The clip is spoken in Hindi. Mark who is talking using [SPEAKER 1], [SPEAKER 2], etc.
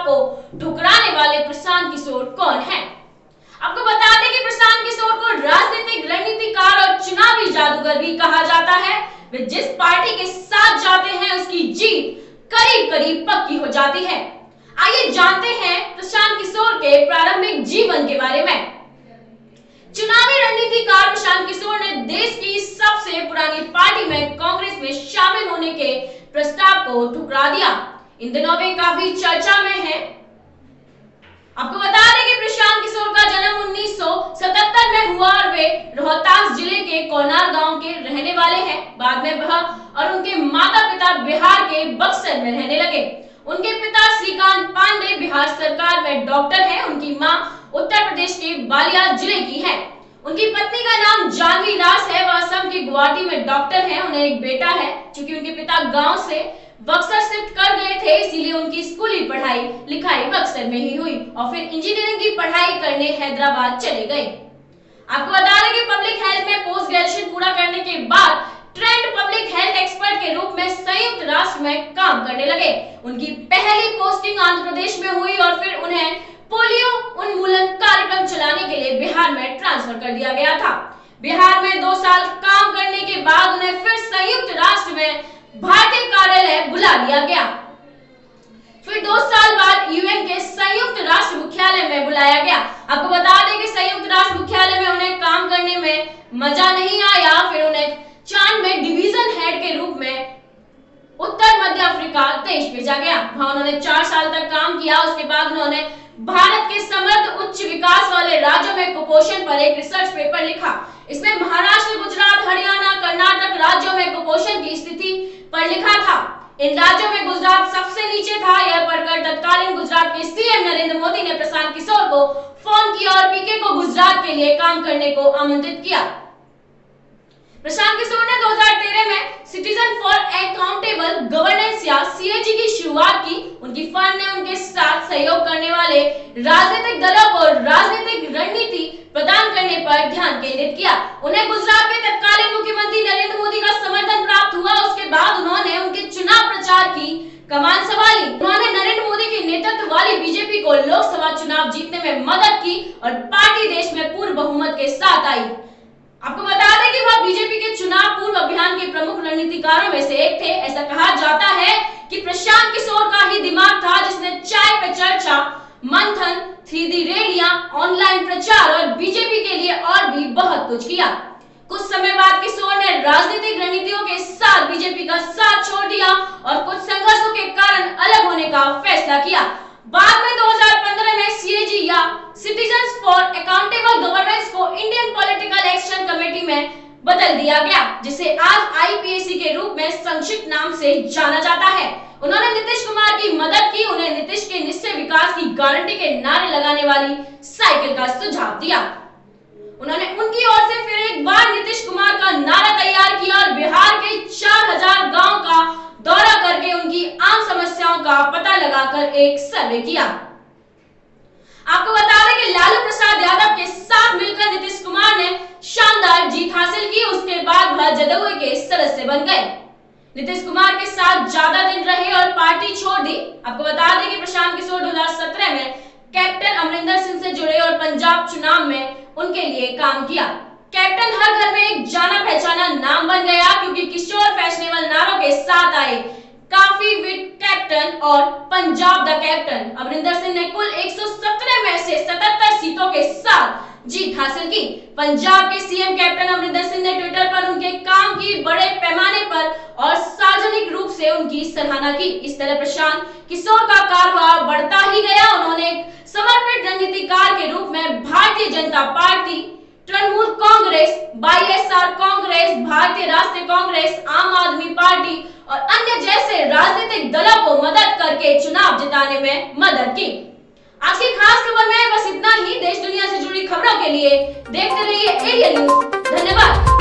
[SPEAKER 1] प्रस्ताव को ठुकराने वाले प्रशांत किशोर कौन है? आपको बता दें कि प्रशांत किशोर को राजनीतिक रणनीतिकार और चुनावी जादूगर भी कहा जाता है। वे जिस पार्टी के साथ जाते हैं उसकी जीत करीब करीब पक्की हो जाती है। आइए जानते हैं प्रशांत किशोर के प्रारंभिक जीवन के बारे में। चुनावी रणनीतिकार प्रशांत किशोर ने देश की सबसे पुरानी पार्टी में कांग्रेस में शामिल होने के प्रस्ताव को ठुकरा दिया। इन दिनों वे काफी चर्चा में हैं। आपको बता दें कि प्रशांत किशोर का जन्म 1977 में हुआ और वे रोहतास जिले के कोनार गांव के रहने वाले हैं। बाद में वह और उनके माता-पिता बिहार के बक्सर में रहने लगे। उनके पिता श्रीकांत पांडे बिहार सरकार में डॉक्टर हैं। उनकी मां उत्तर प्रदेश के बालिया जिले की है। उनकी पत्नी का नाम जानवी दास है। वह असम के गुवाहाटी में डॉक्टर हैं। उन्हें एक बेटा है। चूंकि उनके पिता गांव से बक्सर शिफ्ट कर गए थे, इसीलिए उनकी स्कूली पढ़ाई लिखाई बक्सर में ही हुई और फिर इंजीनियरिंग की पढ़ाई करने हैदराबाद चले गए। आपको बता दें कि पब्लिक हेल्थ में पोस्ट ग्रेजुएशन पूरा करने के बाद ट्रेंड पब्लिक हेल्थ एक्सपर्ट के रूप में संयुक्त राष्ट्र में काम करने लगे। उनकी पहली पोस्टिंग आंध्र प्रदेश में हुई और फिर उन्हें पोलियो उन्मूलन कार्यक्रम चलाने के लिए बिहार में ट्रांसफर कर दिया गया था। बिहार में 2 साल काम करने के बाद उन्हें फिर संयुक्त राष्ट्र में भारतीय कार्यालय बुला लिया गया। फिर 2 साल बाद यूएन के संयुक्त राष्ट्र मुख्यालय में बुलाया गया। आपको बता दें कि संयुक्त राष्ट्र मुख्यालय में उन्हें काम करने में मजा नहीं आया। फिर उन्हें चांद में डिवीजन हेड के रूप में उत्तर मध्य अफ्रीका देश भेजा गया। वहां उन्होंने 4 साल तक काम किया। उसके बाद उन्होंने भारत के समृद्ध उच्च विकास वाले राज्यों में कुपोषण पर एक रिसर्च पेपर लिखा। इसमें महाराष्ट्र, गुजरात, हरियाणा, कर्नाटक राज्यों में कुपोषण की स्थिति पर लिखा था। इन राज्यों में गुजरात सबसे नीचे था। यह पढ़कर तत्कालीन गुजरात के सीएम नरेंद्र मोदी ने प्रशांत किशोर को फोन किया और पीके को गुजरात के लिए काम करने को आमंत्रित किया। प्रशांत किशोर ने 2013 में सिटीजन फॉर अकाउंटेबल गवर्नेंस या सीएजी की शुरुआत की। उनकी फर्म ने उनके साथ सहयोग करने वाले राजनीतिक दलों को राजनीतिक रणनीति प्रदान करने पर ध्यान केंद्रित किया। उन्हें गुजरात के तत्कालीन मुख्यमंत्री नरेंद्र मोदी का समर्थन प्राप्त हुआ। उसके बाद उन्होंने उनके चुनाव प्रचार की कमान संभाली। उन्होंने नरेंद्र मोदी के नेतृत्व वाली बीजेपी को लोकसभा चुनाव जीतने में मदद की और पार्टी देश में पूर्ण बहुमत के साथ आई। आपको बता दें कि वह बीजेपी के चुनाव पूर्व अभियान के प्रमुख रणनीतिकारों में से एक थे। ऐसा कहा जाता है कि प्रशांत किशोर का ही दिमाग था जिसने चाय पे चर्चा, मंथन, 3D रैलियां, ऑनलाइन प्रचार और बीजेपी के लिए और भी बहुत कुछ किया। कुछ समय बाद किशोर ने राजनीतिक रणनीतियों के साथ बीजेपी का साथ छोड़ दिया और कुछ संघर्षों के कारण अलग होने का फैसला किया। बाद में 2015 में सीएजी या सिटीजंस फॉर अकाउंटेबल गवर्नेंस को इंडियन पॉलिटिकल एक्शन कमेटी में बदल दिया गया, जिसे आज आईपीएसी के रूप में संक्षिप्त नाम से जाना जाता है। उन्होंने नीतीश कुमार की मदद की। उन्हें नीतीश के निश्चय विकास की गारंटी के नारे लगाने वाली साइकिल का सुझाव दिया। उन्होंने उनकी ओर से फिर एक बार नीतीश कुमार का नारा तैयार किया और बिहार के 4000 गांव का दौरा करके उनकी आम समस्याओं का पता लगाकर एक सर्वे किया। आपको बता दें कि लालू प्रसाद यादव के साथ मिलकर नीतीश कुमार ने शानदार जीत हासिल की। उसके बाद वह जदयू के सदस्य बन गए। नीतीश कुमार के साथ ज्यादा दिन रहे और पार्टी छोड़ दी। आपको बता दें कि प्रशांत किशोर 2017 में कैप्टन अमरिंदर सिंह से जुड़े और पंजाब चुनाव में उनके लिए काम किया। कैप्टन हर घर में एक जाना पहचाना नाम बन गया क्योंकि किशोर फैशनेबल नारों के साथ आए। काफी विद कैप्टन और पंजाब द कैप्टन। अमरिंदर सिंह ने कुल 117 में से 77 सीटों के साथ जीत हासिल की। पंजाब के सीएम कैप्टन अमरिंदर सिंह ने ट्विटर पर उनके काम की बड़े पैमाने पर और सार्वजनिक रूप से उनकी सराहना की। इस तरह प्रशांत किशोर का कारभार बढ़ता ही गया। उन्होंने एक समर्पित रणनीतिकार के रूप में भारतीय जनता पार्टी, तृणमूल कांग्रेस, वाईएसआर कांग्रेस, भारतीय राष्ट्रीय कांग्रेस, आम आदमी पार्टी और अन्य जैसे राजनीतिक दलों को मदद करके चुनाव जिताने में मदद की। आज की खास खबर में बस इतना ही। देश दुनिया से जुड़ी खबरों के लिए देखते रहिए एरियल न्यूज। धन्यवाद।